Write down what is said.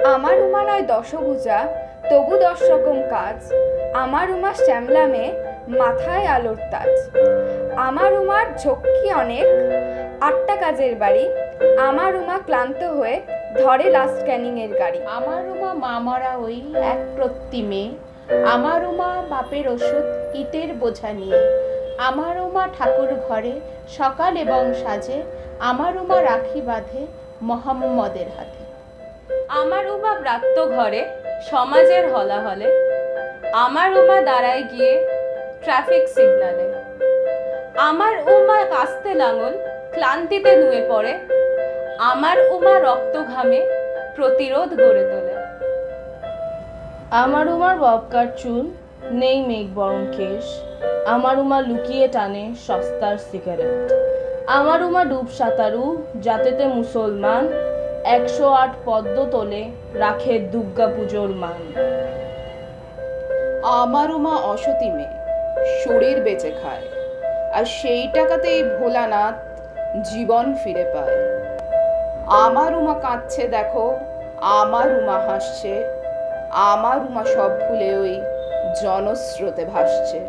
আমার উমা নয় দশভুজা, তবু 10 রকম কাজ। আমার উমা শ্যামলা মেয়ে, মাথায় আলোর তাজ। আমার উমার ঝক্কি অনেক, 8টা কাজের বাড়ি। আমার উমা ক্লান্ত হয়ে ধরে লাস্ট ক্যানিংয়ের গাড়ি। আমার উমা মা মরা ওই এক প্রত্তি মেয়ে। আমার উমা বাপের ওষুধ ইটের বোঝা নিয়ে। আমার উমা ঠাকুর ঘরে সকাল এবং সাজে। আমার উমা রাখি বাঁধে মোহাম্মদের হাতে। আমার উমা ব্রাত্য ঘরে সমাজের হলাহলে। আমার উমা দাঁড়ায় গিয়ে ট্রাফিক সিগনালে। আমার উমা কাস্তে লাঙল ক্লান্তিতে নুয়ে পড়ে। আমার উমা রক্ত ঘামে প্রতিরোধ গড়ে তোলে। আমার উমার ববকার চুল, নেই মেঘ বরং কেশ। আমার উমা লুকিয়ে টানে সস্তার সিগারেট। আমার উমা ডুব সাঁতারু, জাতেতে মুসলমান। 108 পদ্ম তোলে, রাখে দুর্গা পুজোর মান। আমার উমা অসতী মেয়ে, শরীর বেঁচে খায়, আর সেই টাকাতেই ভোলানাথ জীবন ফিরে পায়। আমার উমা কাঁদছে দেখো, আমার উমা হাসছে। আমার উমা সব ভুলে ওই জনস্রোতে ভাসছে।